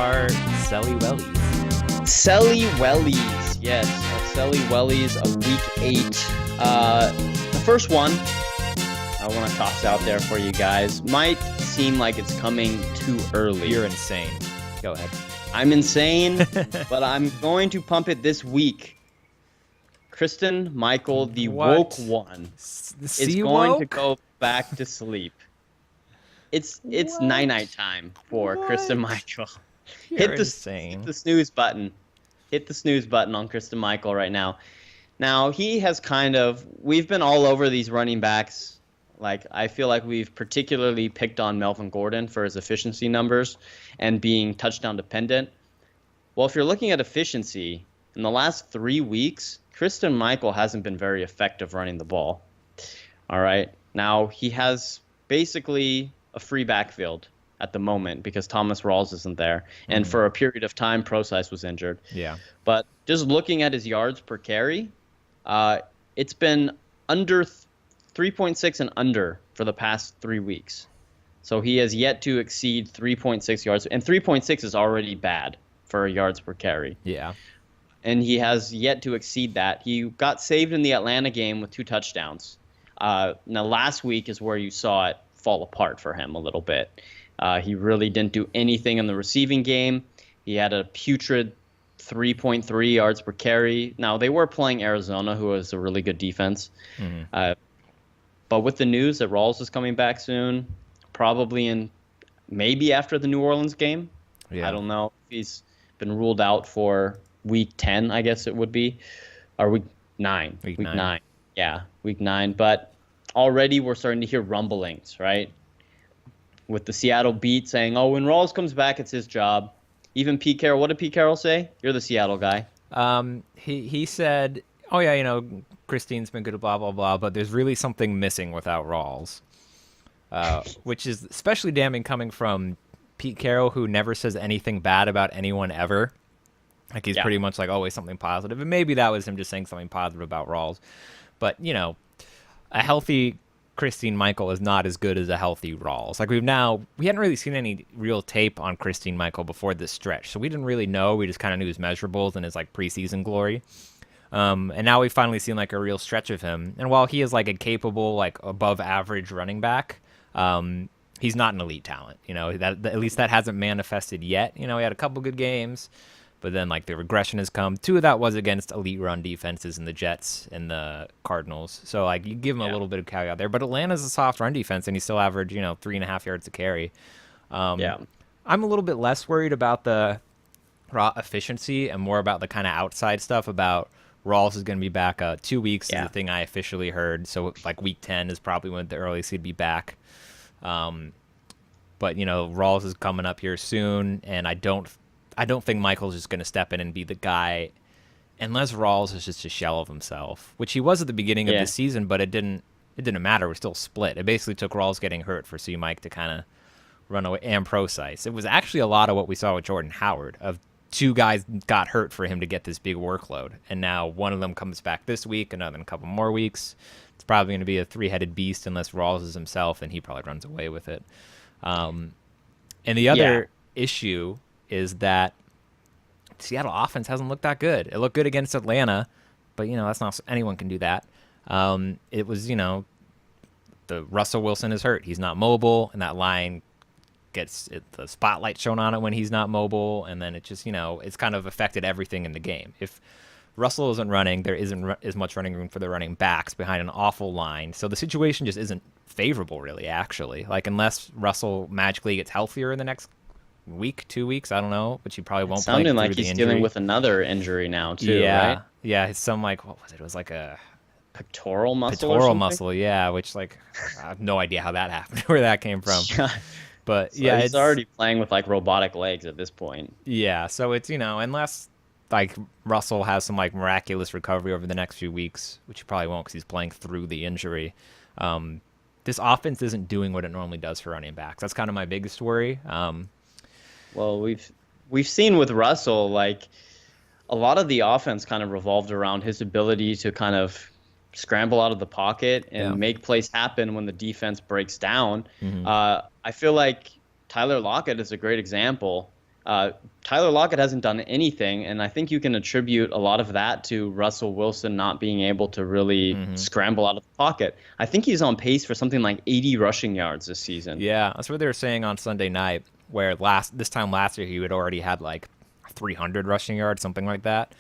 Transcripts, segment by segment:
our Selly Wellies. Selly Wellies, yes, our Selly Wellies of Week 8. The first one I want to toss out there for you guys might seem like it's coming too early. You're insane. Go ahead. I'm insane, but I'm going to pump it this week. Kristen Michael, the woke one, is going to go back to sleep. It's night time for Kristen Michael. You're insane. Hit the snooze button. Hit the snooze button on Kristen Michael right now. Now, he has we've been all over these running backs. Like, I feel like we've particularly picked on Melvin Gordon for his efficiency numbers and being touchdown dependent. Well, if you're looking at efficiency, in the last 3 weeks, Kristen Michael hasn't been very effective running the ball. All right. Now, he has basically a free backfield at the moment because Thomas Rawls isn't there. And for a period of time, Procise was injured. Yeah. But just looking at his yards per carry, it's been under 3.6 and under for the past 3 weeks. So he has yet to exceed 3.6 yards. And 3.6 is already bad for yards per carry. Yeah. And he has yet to exceed that. He got saved in the Atlanta game with 2 touchdowns. Now, last week is where you saw it fall apart for him a little bit. He really didn't do anything in the receiving game. He had a putrid 3.3 yards per carry. Now, they were playing Arizona, who is a really good defense. But with the news that Rawls is coming back soon, maybe after the New Orleans game. Yeah. I don't know if he's been ruled out for week 10, I guess it would be, or week 9. Week 9. Yeah, week 9. But already we're starting to hear rumblings, right? With the Seattle beat saying, oh, when Rawls comes back, it's his job. Even Pete Carroll. What did Pete Carroll say? You're the Seattle guy. He said, oh, yeah, Christine's been good, blah, blah, blah, but there's really something missing without Rawls, which is especially damning coming from Pete Carroll, who never says anything bad about anyone ever. Like, he's pretty much like always something positive. And maybe that was him just saying something positive about Rawls. But, a healthy Christine Michael is not as good as a healthy Rawls. Like, we hadn't really seen any real tape on Christine Michael before this stretch. So we didn't really know. We just kind of knew his measurables and his, like, preseason glory. And now we've finally seen, like, a real stretch of him. And while he is, like, a capable, like, above-average running back, he's not an elite talent. At least that hasn't manifested yet. He had a couple good games. But then, like, the regression has come. 2 of that was against elite run defenses in the Jets and the Cardinals. So, like, you give him a little bit of caveat there. But Atlanta's a soft run defense, and he still averaged, 3.5 yards a carry. I'm a little bit less worried about the raw efficiency and more about the kind of outside stuff about Rawls is going to be back 2 weeks is the thing I officially heard. So, like, week 10 is probably when the earliest he'd be back. But, Rawls is coming up here soon, and I don't think Michael's just going to step in and be the guy unless Rawls is just a shell of himself, which he was at the beginning of the season, but it didn't matter. We're still split. It basically took Rawls getting hurt for C. Mike to kind of run away, and Procise. It was actually a lot of what we saw with Jordan Howard, of 2 guys got hurt for him to get this big workload, and now one of them comes back this week, another in a couple more weeks. It's probably going to be a 3-headed beast unless Rawls is himself, and he probably runs away with it. And the other issue is that Seattle offense hasn't looked that good. It looked good against Atlanta, but, that's not, anyone can do that. It was, the Russell Wilson is hurt. He's not mobile, and that line gets the spotlight shown on it when he's not mobile, and then it just, it's kind of affected everything in the game. If Russell isn't running, there isn't as much running room for the running backs behind an awful line. So the situation just isn't favorable, really, actually. Like, unless Russell magically gets healthier in the next week, 2 weeks, I don't know, but you probably won't play through the injury. Sounding like he's dealing with another injury now too, right? Yeah, it's some, like, what was it? It was like a pectoral muscle. Pectoral muscle, yeah. Which, like, I have no idea how that happened, where that came from. But so he's already playing with, like, robotic legs at this point. Yeah, so it's unless, like, Russell has some, like, miraculous recovery over the next few weeks, which he probably won't because he's playing through the injury. This offense isn't doing what it normally does for running backs. That's kind of my biggest worry. Well, we've seen with Russell, like, a lot of the offense kind of revolved around his ability to kind of scramble out of the pocket and make plays happen when the defense breaks down. I feel like Tyler Lockett is a great example. Tyler Lockett hasn't done anything, and I think you can attribute a lot of that to Russell Wilson not being able to really scramble out of the pocket. I think he's on pace for something like 80 rushing yards this season. Yeah, that's what they were saying on Sunday night, where this time last year he had already had like 300 rushing yards, something like that.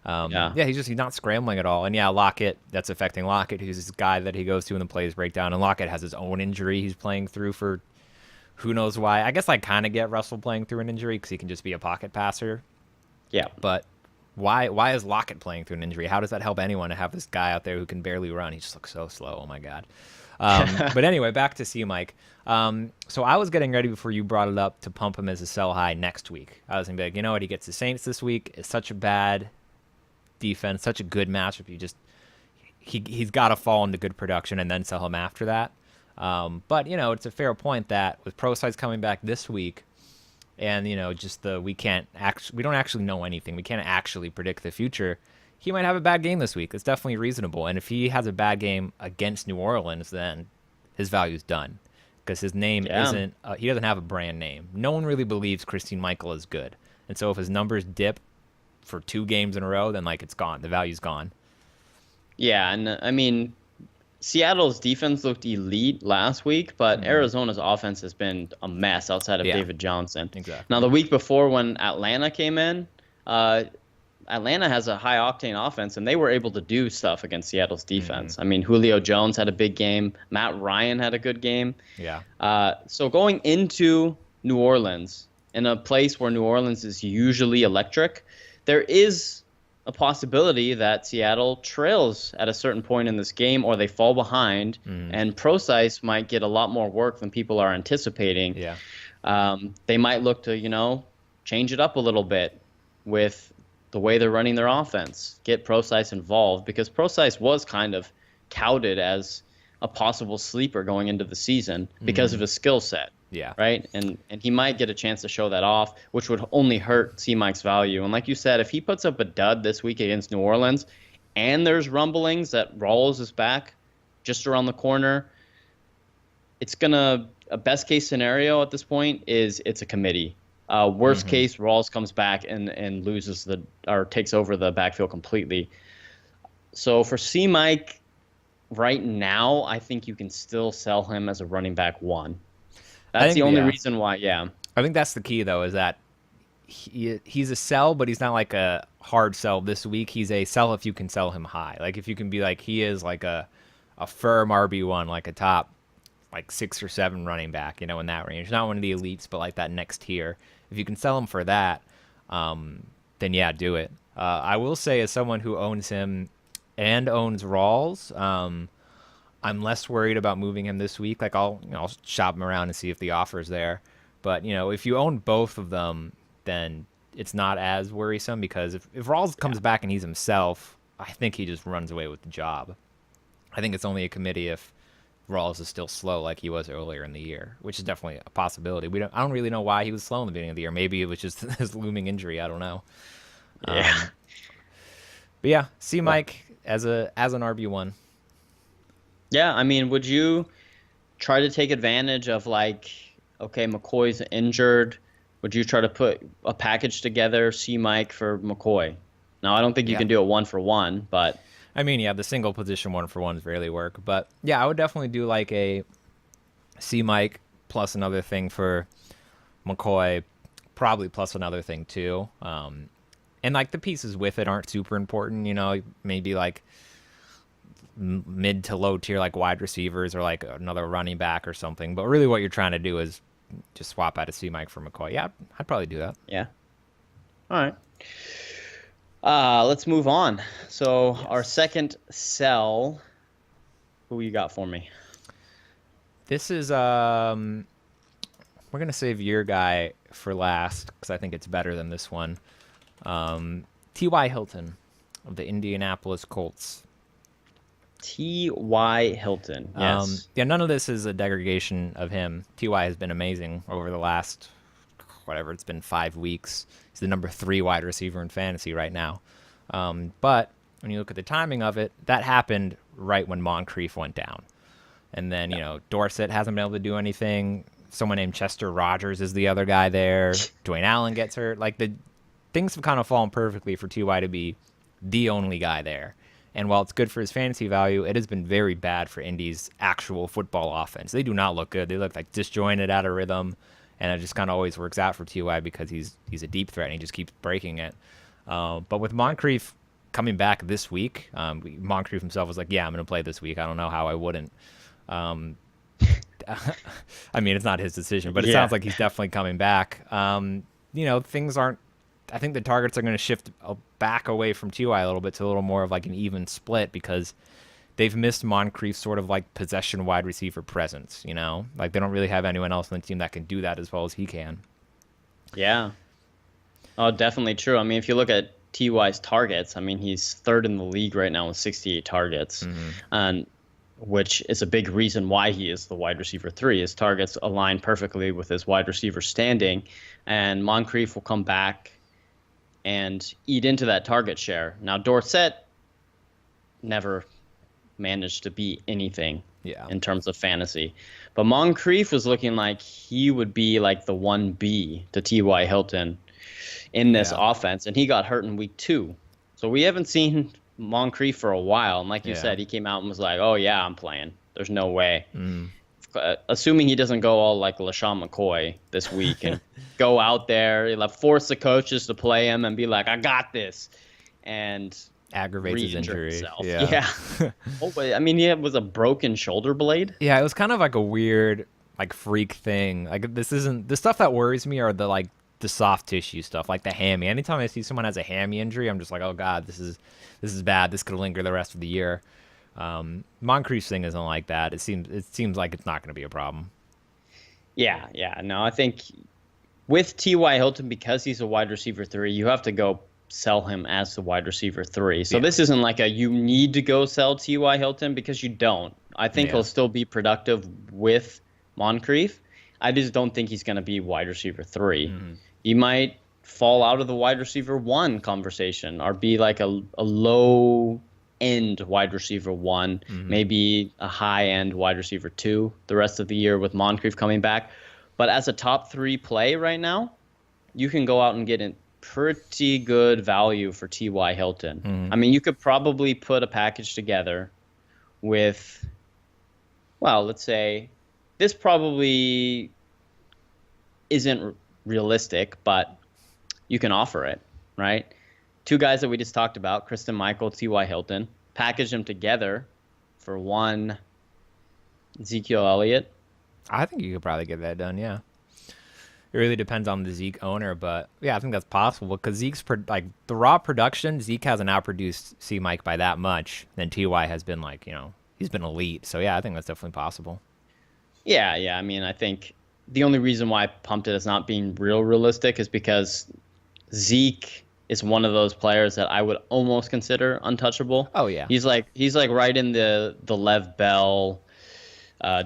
Yeah. He's not scrambling at all. And yeah, Lockett, that's affecting Lockett, who's this guy that he goes to in the plays breakdown. And Lockett has his own injury he's playing through for who knows why. I guess I kind of get Russell playing through an injury because he can just be a pocket passer. Yeah. But why is Lockett playing through an injury? How does that help anyone to have this guy out there who can barely run? He just looks so slow. Oh my god. But anyway, back to C Mike. So I was getting ready before you brought it up to pump him as a sell high next week. I was gonna be like, you know what? He gets the Saints this week. It's such a bad defense, such a good matchup. He's got to fall into good production and then sell him after that. But it's a fair point that with Pro Sites coming back this week, and we don't actually know anything. We can't actually predict the future. He might have a bad game this week. It's definitely reasonable. And if he has a bad game against New Orleans, then his value's done because his name isn't. He doesn't have a brand name. No one really believes Christine Michael is good, and so if his numbers dip for 2 games in a row, then it's gone. The value's gone. Yeah, and I mean, Seattle's defense looked elite last week, but Arizona's offense has been a mess outside of David Johnson. Exactly. Now, the week before when Atlanta came in, Atlanta has a high-octane offense, and they were able to do stuff against Seattle's defense. I mean, Julio Jones had a big game. Matt Ryan had a good game. Yeah. So going into New Orleans, in a place where New Orleans is usually electric, there is a possibility that Seattle trails at a certain point in this game or they fall behind, and Procise might get a lot more work than people are anticipating. Yeah. They might look to, change it up a little bit with the way they're running their offense, get Procise involved, because Procise was kind of touted as a possible sleeper going into the season because of his skill set. Yeah. Right? And he might get a chance to show that off, which would only hurt C-Mike's value. And like you said, if he puts up a dud this week against New Orleans and there's rumblings that Rawls is back just around the corner, a best case scenario at this point is it's a committee. Worst case, Rawls comes back and loses or takes over the backfield completely. So for C-Mike right now, I think you can still sell him as a running back 1. That's the only reason why, I think that's the key, though, is that he's a sell, but he's not like a hard sell this week. He's a sell if you can sell him high. Like, if you can be like, he is like a firm RB1, like a top, 6 or 7 running back, in that range. Not one of the elites, but like that next tier. If you can sell him for that, then yeah, do it. I will say, as someone who owns him and owns Rawls, I'm less worried about moving him this week. I'll shop him around and see if the offer's there. But if you own both of them, then it's not as worrisome, because if Rawls comes back and he's himself, I think he just runs away with the job. I think it's only a committee if Rawls is still slow like he was earlier in the year, which is definitely a possibility. I don't really know why he was slow in the beginning of the year. Maybe it was just his looming injury. I don't know. Yeah. But yeah, see Mike as an RB1. Yeah, I mean, would you try to take advantage of okay, McCoy's injured? Would you try to put a package together, C Mike for McCoy? Now, I don't think you can do it 1-for-1, but I mean, yeah, the single position 1-for-1s rarely work, but yeah, I would definitely do like a C Mike plus another thing for McCoy, probably plus another thing too. And the pieces with it aren't super important, maybe mid to low tier wide receivers or another running back or something. But really what you're trying to do is just swap out a C Mike for McCoy. Yeah, I'd probably do that. Yeah. All right. Let's move on. So our second sell, who you got for me? This is we're gonna save your guy for last because I think it's better than this one. T.Y. Hilton of the Indianapolis Colts. T.Y. Hilton. Yes. None of this is a degradation of him. T.Y. has been amazing over the last, it's been 5 weeks. He's the number 3 wide receiver in fantasy right now. But when you look at the timing of it, that happened right when Moncrief went down. And then, Dorsett hasn't been able to do anything. someone named Chester Rogers is the other guy there. Dwayne Allen gets hurt. Like the things have kind of fallen perfectly for Ty to be the only guy there. And while it's good for his fantasy value, it has been very bad for Indy's actual football offense. They do not look good. They look like disjointed, out of rhythm, and it just kind of always works out for Ty because he's a deep threat and he just keeps breaking it. But with Moncrief coming back this week, Moncrief himself was like, "Yeah, I'm going to play this week. I don't know how I wouldn't." I mean, it's not his decision, but it sounds like he's definitely coming back. Things aren't. I think the targets are going to shift back away from Ty a little bit to a little more of like an even split because they've missed Moncrief's sort of like possession wide receiver presence. Like they don't really have anyone else on the team that can do that as well as he can. Yeah. Oh, definitely true. I mean, if you look at Ty's targets, I mean, he's third in the league right now with 68 targets, and which is a big reason why he is the wide receiver 3. His targets align perfectly with his wide receiver standing, and Moncrief will come back and eat into that target share. Now, Dorsett never managed to beat anything in terms of fantasy. But Moncrief was looking like he would be like the 1B to T.Y. Hilton in this offense, and he got hurt in week 2. So we haven't seen Moncrief for a while. And like you said, he came out and was like, oh, yeah, I'm playing. There's no way. Assuming he doesn't go all like LaShawn McCoy this week and go out there, he'll force the coaches to play him and be like, I got this. And aggravates his injury. Himself. Yeah. But I mean, he was a broken shoulder blade. Yeah, it was kind of like a weird, like freak thing. Like this isn't the stuff that worries me are the soft tissue stuff, like the hammy. Anytime I see someone has a hammy injury, I'm just like, oh god, this is bad. This could linger the rest of the year. Moncrief's thing isn't like that. It seems like it's not going to be a problem. Yeah. No, I think with T.Y. Hilton, because he's a wide receiver 3, you have to go sell him as the wide receiver 3. So this isn't like you need to go sell T.Y. Hilton, because you don't. I think he'll still be productive with Moncrief. I just don't think he's going to be wide receiver 3. He might fall out of the wide receiver 1 conversation or be like a low end wide receiver 1, maybe a high end wide receiver 2 the rest of the year with Moncrief coming back. But as a top 3 play right now, you can go out and get a pretty good value for T.Y. Hilton. I mean, you could probably put a package together with, well, let's say this probably isn't realistic, but you can offer it, right? 2 guys that we just talked about, Christine Michael, T.Y. Hilton, package them together for 1 Ezekiel Elliott. I think you could probably get that done, yeah. It really depends on the Zeke owner, but yeah, I think that's possible because Zeke's the raw production, Zeke hasn't outproduced C. Mike by that much. Then Ty has been he's been elite. So yeah, I think that's definitely possible. Yeah. I mean, I think the only reason why I pumped it as not being realistic is because Zeke is one of those players that I would almost consider untouchable. Oh yeah, he's like right in the Lev Bell,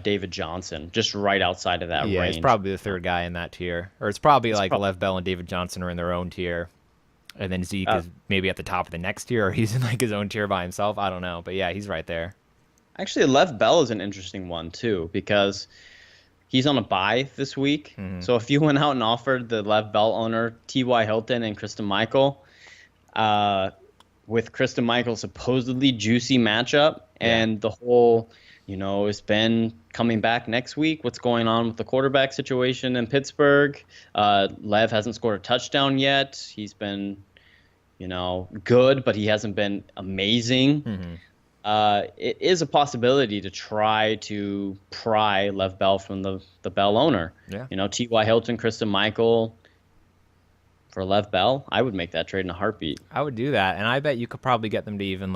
David Johnson, just right outside of that range. Yeah, he's probably the 3rd guy in that tier, or it's probably Lev Bell and David Johnson are in their own tier, and then Zeke is maybe at the top of the next tier, or he's in his own tier by himself. I don't know, but yeah, he's right there. Actually, Lev Bell is an interesting one too because he's on a bye this week. So if you went out and offered the Lev Bell owner T.Y. Hilton and Christine Michael, with Christine Michael's supposedly juicy matchup and the whole, is Ben coming back next week? What's going on with the quarterback situation in Pittsburgh? Lev hasn't scored a touchdown yet. He's been, good, but he hasn't been amazing. It is a possibility to try to pry Lev Bell from the Bell owner. Yeah. T.Y. Hilton, Christine Michael for Lev Bell. I would make that trade in a heartbeat. I would do that, and I bet you could probably get them to even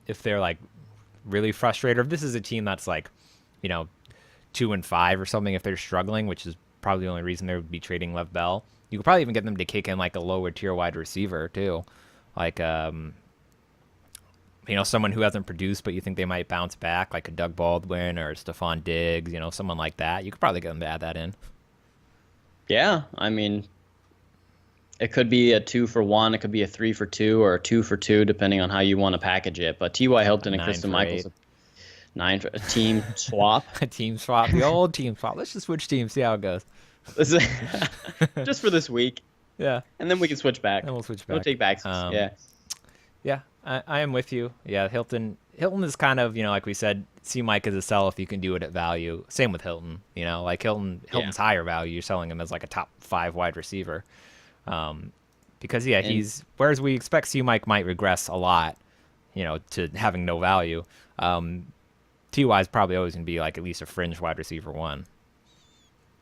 if they're really frustrated, or if this is a team that's 2-5 or something, if they're struggling, which is probably the only reason they would be trading Lev Bell, you could probably even get them to kick in a lower tier wide receiver too, someone who hasn't produced but you think they might bounce back, like a Doug Baldwin or Stephon Diggs, someone like that. You could probably get them to add that in. Yeah, I mean, it could be a 2 for 1, it could be a 3 for 2, or a 2 for 2, depending on how you want to package it. But T.Y. Hilton and Christine Michaels, A team swap. A team swap, the old team swap. Let's just switch teams, see how it goes. Just for this week, Yeah, and then we can switch back. then we'll switch We'll back. take backsies. Yeah. Yeah, I am with you. Yeah, Hilton is kind of, like we said, see Mike as a sell if you can do it at value. Same with Hilton. Like Hilton's higher value. You're selling him as like a top 5 wide receiver. Because he's, whereas we expect C Mike might regress a lot, to having no value. Ty is probably always gonna be like at least a fringe wide receiver 1.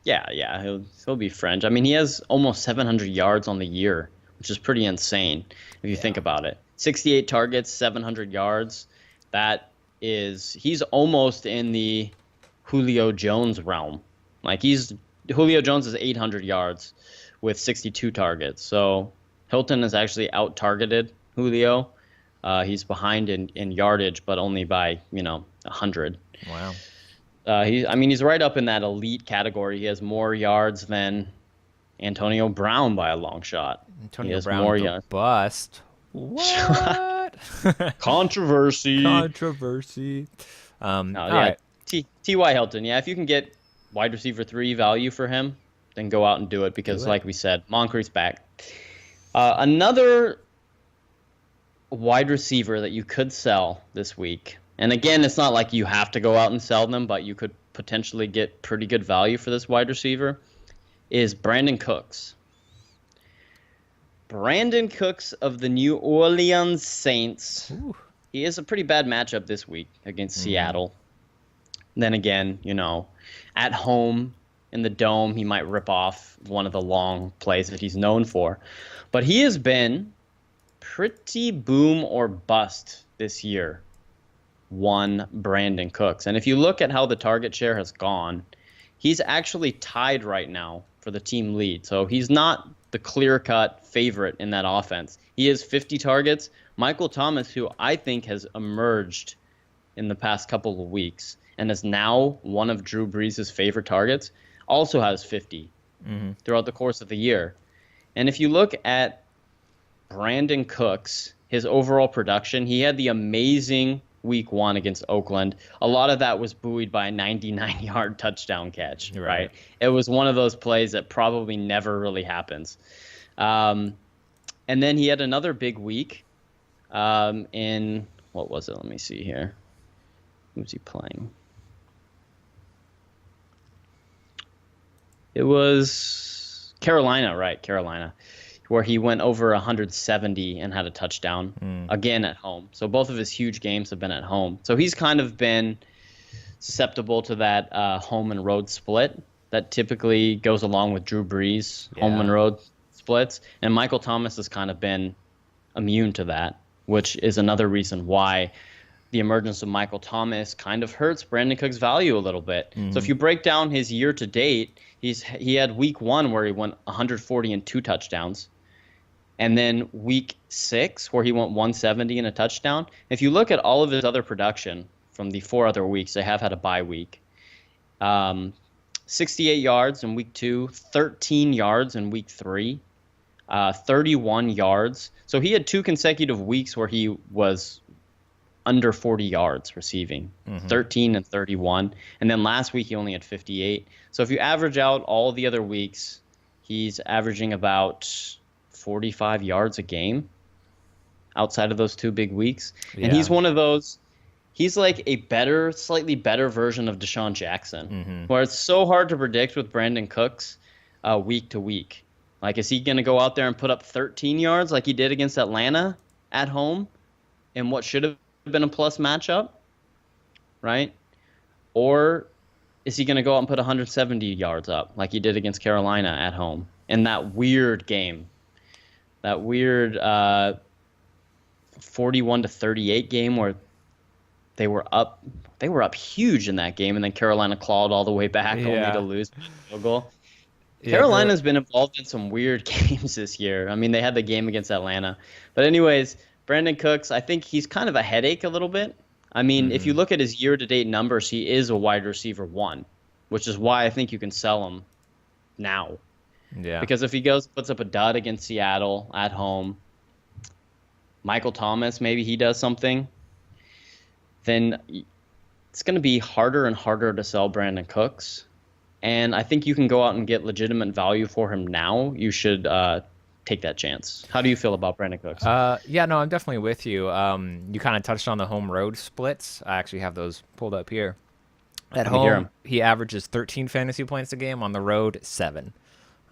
Yeah, he'll be fringe. I mean, he has almost 700 yards on the year, which is pretty insane if you think about it. 68 targets, 700 yards. He's almost in the Julio Jones realm. Like Julio Jones is 800 yards with 62 targets. So Hilton has actually out-targeted Julio. He's behind in yardage, but only by 100. Wow. He's right up in that elite category. He has more yards than Antonio Brown by a long shot. Antonio Brown more yards. Bust. What? Controversy. Controversy. All right. T.Y. Hilton. Yeah, if you can get wide receiver 3 value for him, then go out and do it because, like we said, Moncrief's back. Another wide receiver that you could sell this week, and again, it's not like you have to go out and sell them, but you could potentially get pretty good value for this wide receiver, is Brandin Cooks. Brandin Cooks of the New Orleans Saints. Ooh. He is a pretty bad matchup this week against Seattle. Then again, at home in the Dome, he might rip off one of the long plays that he's known for. But he has been pretty boom or bust this year, one Brandin Cooks. And if you look at how the target share has gone, he's actually tied right now for the team lead. So he's not the clear-cut favorite in that offense. He has 50 targets. Michael Thomas, who I think has emerged in the past couple of weeks and is now one of Drew Brees' favorite targets, also has 50 throughout the course of the year. And if you look at Brandin Cooks, his overall production, he had the amazing week 1 against Oakland. A lot of that was buoyed by a 99-yard touchdown catch, right? It was one of those plays that probably never really happens. And then he had another big week in, what was it? Let me see here. Who's he playing? It was Carolina, right? Carolina, where he went over 170 and had a touchdown, again at home. So both of his huge games have been at home. So he's kind of been susceptible to that home and road split that typically goes along with Drew Brees, home and road splits. And Michael Thomas has kind of been immune to that, which is another reason why the emergence of Michael Thomas kind of hurts Brandin Cooks' value a little bit. So if you break down his year to date, he had week 1 where he went 140 and 2 touchdowns. And then week 6 where he went 170 and a touchdown. If you look at all of his other production from the 4 other weeks, they have had a bye week. 68 yards in week 2, 13 yards in week 3, 31 yards. So he had 2 consecutive weeks where he was under 40 yards receiving, 13 and 31. And then last week he only had 58. So if you average out all the other weeks, he's averaging about 45 yards a game outside of those 2 big weeks. Yeah. And he's one of those, he's like a slightly better version of Deshaun Jackson, where it's so hard to predict with Brandin Cooks week to week. Like, is he going to go out there and put up 13 yards like he did against Atlanta at home in what should have been a plus matchup, right? Or is he going to go out and put 170 yards up like he did against Carolina at home in that weird game? That weird 41-38 game where they were up huge in that game, and then Carolina clawed all the way back only to lose a field goal. Carolina's been involved in some weird games this year. I mean, they had the game against Atlanta. But anyways, Brandin Cooks, I think he's kind of a headache a little bit. I mean, if you look at his year-to-date numbers, he is a wide receiver 1, which is why I think you can sell him now. Yeah. Because if he puts up a dud against Seattle at home, Michael Thomas, maybe he does something, then it's going to be harder and harder to sell Brandin Cooks. And I think you can go out and get legitimate value for him now. You should take that chance. How do you feel about Brandin Cooks? Yeah, no, I'm definitely with you. You kind of touched on the home road splits. I actually have those pulled up here. At Let me hear home, him. he averages 13 fantasy points a game. On the road, 7.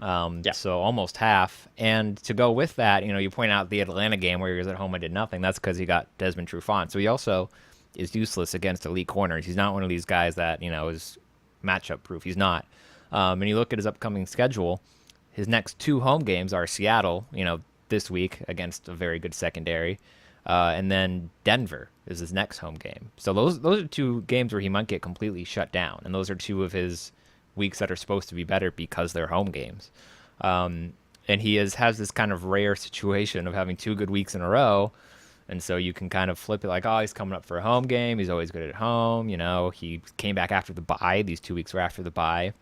Yeah. So almost half. And to go with that, you point out the Atlanta game where he was at home and did nothing. That's because he got Desmond Trufant. So he also is useless against elite corners. He's not one of these guys that, is matchup proof. He's not. And you look at his upcoming schedule, his next 2 home games are Seattle, this week against a very good secondary. And then Denver is his next home game. So those are 2 games where he might get completely shut down. And those are 2 of his weeks that are supposed to be better because they're home games. And he has this kind of rare situation of having 2 good weeks in a row. And so you can kind of flip it like, oh, he's coming up for a home game. He's always good at home. He came back after the bye. These 2 weeks were after the bye.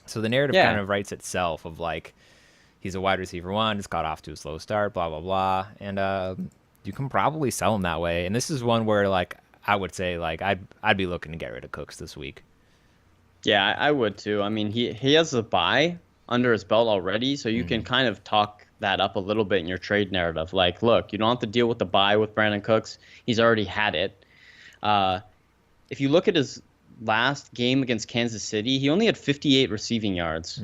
So the narrative kind of writes itself of like, he's a wide receiver 1, just got off to a slow start, blah, blah, blah. And you can probably sell him that way. And this is one where like, I would say like, I'd be looking to get rid of Cooks this week. Yeah, I would too. I mean, he has a bye under his belt already, so you can kind of talk that up a little bit in your trade narrative. Like, look, you don't have to deal with the bye with Brandin Cooks. He's already had it. If you look at his last game against Kansas City, he only had 58 receiving yards.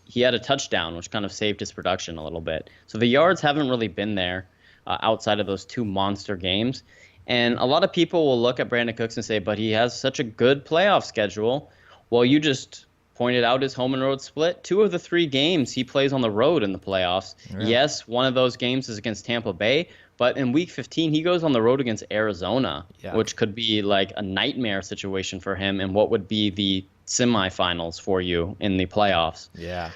He had a touchdown, which kind of saved his production a little bit. So the yards haven't really been there outside of those 2 monster games. And a lot of people will look at Brandin Cooks and say, but he has such a good playoff schedule. Well, you just pointed out his home and road split. 2 of the 3 games he plays on the road in the playoffs. Yeah. Yes, one of those games is against Tampa Bay, but in Week 15, he goes on the road against Arizona, which could be like a nightmare situation for him and what would be the semifinals for you in the playoffs. Yeah.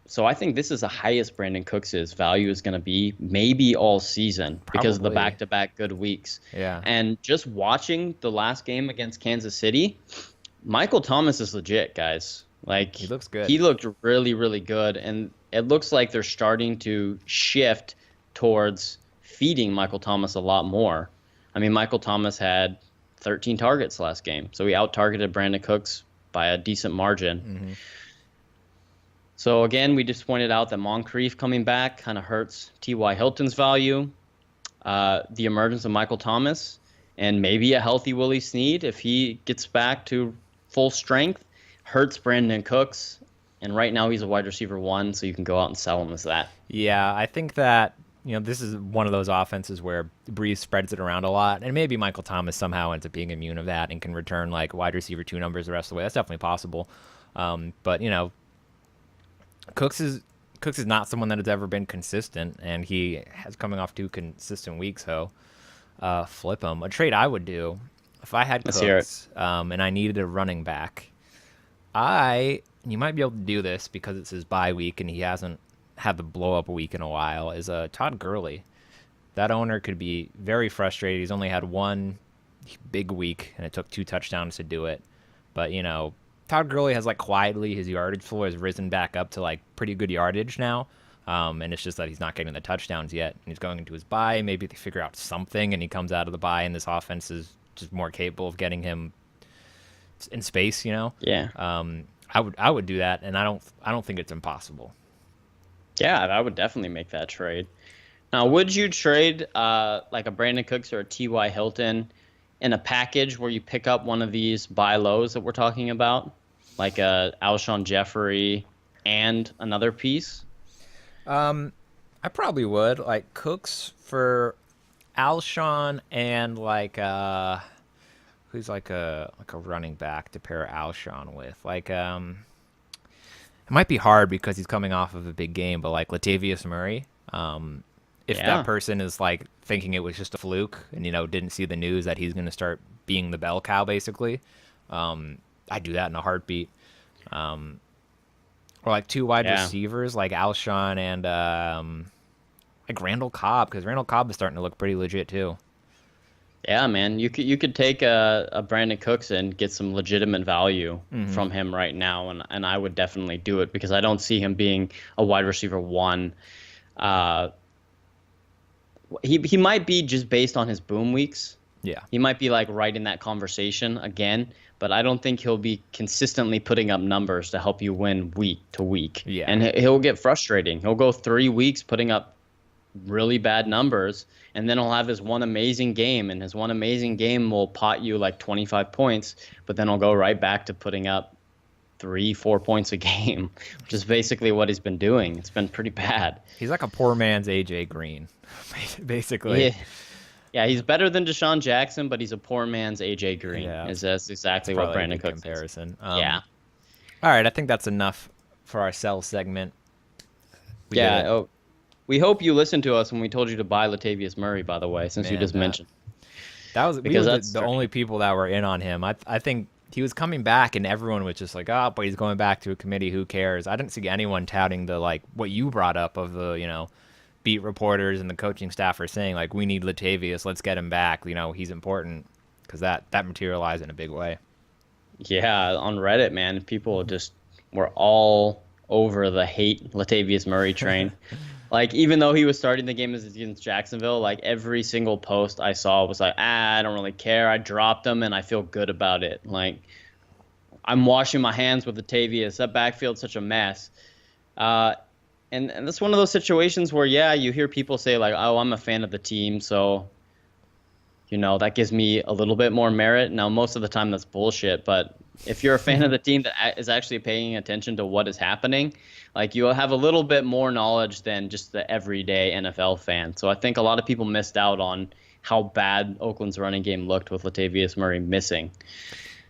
So I think this is the highest Brandin Cooks' value is going to be maybe all season because of the back-to-back good weeks. Yeah. And just watching the last game against Kansas City, Michael Thomas is legit, guys. Like, he looks good. He looked really, really good. And it looks like they're starting to shift towards feeding Michael Thomas a lot more. I mean, Michael Thomas had 13 targets last game. So he out-targeted Brandin Cooks by a decent margin. So again, we just pointed out that Moncrief coming back kind of hurts T.Y. Hilton's value. The emergence of Michael Thomas and maybe a healthy Willie Snead, if he gets back to full strength, hurts Brandin Cooks. And right now he's a wide receiver 1, so you can go out and sell him as that. Yeah, I think that this is one of those offenses where Breeze spreads it around a lot, and maybe Michael Thomas somehow ends up being immune of that and can return like wide receiver 2 numbers the rest of the way. That's definitely possible. But Cooks is not someone that has ever been consistent, and he has coming off 2 consistent weeks. So flip him. A trade I would do if I had Cooks and I needed a running back. You might be able to do this because it's his bye week and he hasn't had the blow up week in a while. Is Todd Gurley? That owner could be very frustrated. He's only had 1 big week and it took 2 touchdowns to do it. But Todd Gurley has like quietly his yardage floor has risen back up to like pretty good yardage now. And it's just that he's not getting the touchdowns yet. And he's going into his bye. Maybe they figure out something and he comes out of the bye and this offense is just more capable of getting him in space, Yeah. I would do that, and I don't think it's impossible. Yeah, I would definitely make that trade. Now, would you trade like a Brandin Cooks or a T.Y. Hilton in a package where you pick up one of these buy lows that we're talking about, like a Alshon Jeffrey and another piece? I probably would, like Cooks for Alshon and like who's like a running back to pair Alshon with. Like it might be hard because he's coming off of a big game, but like Latavius Murray, if that person is like thinking it was just a fluke and didn't see the news that he's going to start being the bell cow basically, I'd do that in a heartbeat. Or like 2 wide receivers like Alshon and like Randall Cobb, because Randall Cobb is starting to look pretty legit too. Yeah, man, you could take a Brandin Cooks and get some legitimate value from him right now, and I would definitely do it because I don't see him being a wide receiver 1. He might be just based on his boom weeks, Yeah. He might be like right in that conversation again, but I don't think he'll be consistently putting up numbers to help you win week to week. Yeah. And he'll get frustrating. He'll go 3 weeks putting up really bad numbers, and then he'll have his one amazing game, and his one amazing game will pot you like 25 points, but then he'll go right back to putting up 3-4 points a game, which is basically what he's been doing. It's been pretty bad. He's like a poor man's AJ Green, basically. Yeah. Yeah, he's better than Deshaun Jackson, but he's a poor man's AJ Green. Yeah. That's exactly what Probably a Brandin good Cooks is. comparison. Yeah. All right, I think that's enough for our sell segment. We did it. Oh, we hope you listened to us when we told you to buy Latavius Murray, by the way, since you Man, just mentioned. we because were that's the only people that were in on him. I think he was coming back, and everyone was just like, "Oh, but he's going back to a committee. Who cares?" I didn't see anyone touting the like what you brought up of the beat reporters and the coaching staff are saying like, "We need Latavius. Let's get him back. He's important," because that materialized in a big way. Yeah, on Reddit, man, people just were all over the hate Latavius Murray train. Like, even though he was starting the game against Jacksonville, like every single post I saw was like, I don't really care. I dropped him and I feel good about it. Like, I'm washing my hands with Latavius. That backfield's such a mess. And that's one of those situations where, yeah, you hear people say like, oh, I'm a fan of the team, so that gives me a little bit more merit. Now, most of the time that's bullshit, but if you're a fan of the team that is actually paying attention to what is happening, like you'll have a little bit more knowledge than just the everyday NFL fan. So I think a lot of people missed out on how bad Oakland's running game looked with Latavius Murray missing.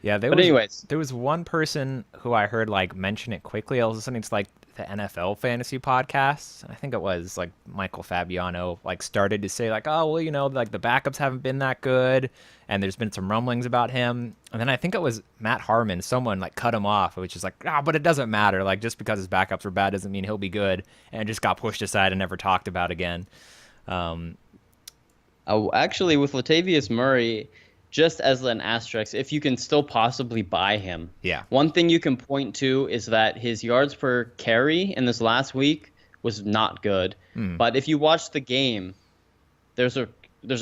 Yeah, there was one person who I heard like mention it quickly. I was listening to like the NFL fantasy podcast. I think it was like Michael Fabiano like started to say like, oh well, like the backups haven't been that good, and there's been some rumblings about him. And then I think it was Matt Harmon. Someone like cut him off, which is like, but it doesn't matter. Like just because his backups were bad doesn't mean he'll be good. And it just got pushed aside and never talked about again. Actually, with Latavius Murray, just as an asterisk, if you can still possibly buy him. Yeah. One thing you can point to is that his yards per carry in this last week was not good. But if you watch the game, there's a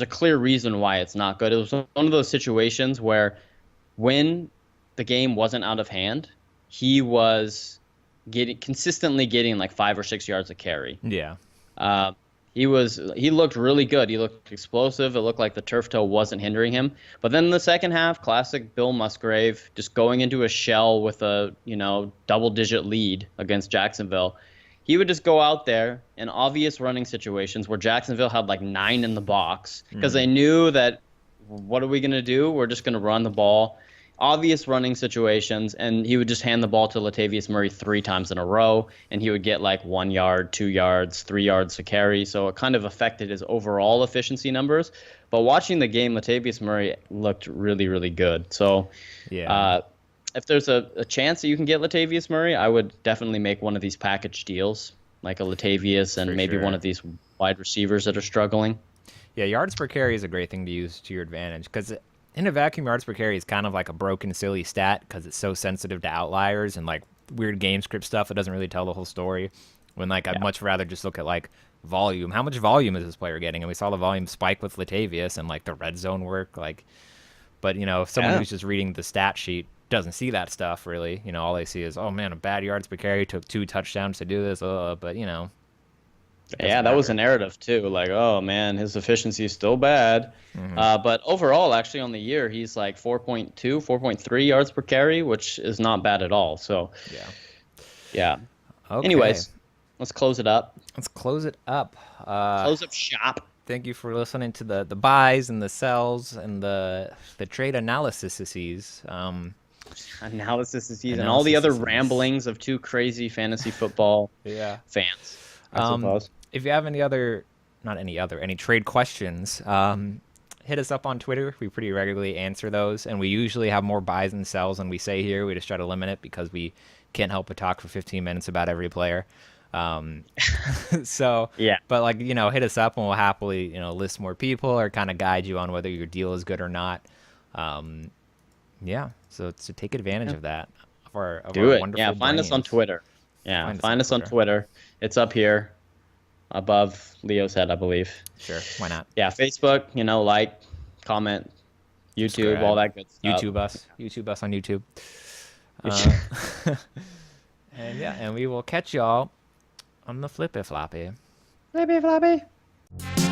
clear reason why it's not good. It was one of those situations where when the game wasn't out of hand, he was consistently getting like 5 or 6 yards a carry. Yeah. He looked really good. He looked explosive. It looked like the turf toe wasn't hindering him. But then in the second half, classic Bill Musgrave, just going into a shell with a, double-digit lead against Jacksonville. He would just go out there in obvious running situations where Jacksonville had like 9 in the box because they knew that, what are we going to do? We're just going to run the ball. Obvious running situations, and he would just hand the ball to Latavius Murray 3 times in a row, and he would get like 1 yard, 2 yards, 3 yards to carry. So it kind of affected his overall efficiency numbers. But watching the game, Latavius Murray looked really, really good. So if there's a chance that you can get Latavius Murray, I would definitely make one of these package deals, like a Latavius and maybe one of these wide receivers that are struggling. Yeah, yards per carry is a great thing to use to your advantage because in a vacuum, yards per carry is kind of like a broken, silly stat because it's so sensitive to outliers and like weird game script stuff that doesn't really tell the whole story. When I'd much rather just look at like volume. How much volume is this player getting? And we saw the volume spike with Latavius and like the red zone work. But if someone who's just reading the stat sheet doesn't see that stuff really, all they see is, oh man, a bad yards per carry, took 2 touchdowns to do this. But yeah, that was a narrative too. Like, oh man, his efficiency is still bad. But overall, actually, on the year, he's like 4.2, 4.3 yards per carry, which is not bad at all. So, yeah. Okay. Anyways, let's close it up. Close Close up shop. Thank you for listening to the buys and the sells and the trade analyses. Analysis and all the other ramblings of 2 crazy fantasy football fans, I suppose. If you have any trade questions, hit us up on Twitter. We pretty regularly answer those, and we usually have more buys and sells than we say here. We just try to limit it because we can't help but talk for 15 minutes about every player. So, but hit us up and we'll happily, list more people or kind of guide you on whether your deal is good or not. So take advantage of that. Of our wonderful find us on Twitter. Yeah, find us on Twitter. It's up here above Leo's head, I believe. Sure, why not? Yeah, Facebook, like, comment, YouTube, all that good stuff. YouTube us on YouTube. Uh, and yeah, and we will catch y'all on the flippy floppy. Flippy floppy.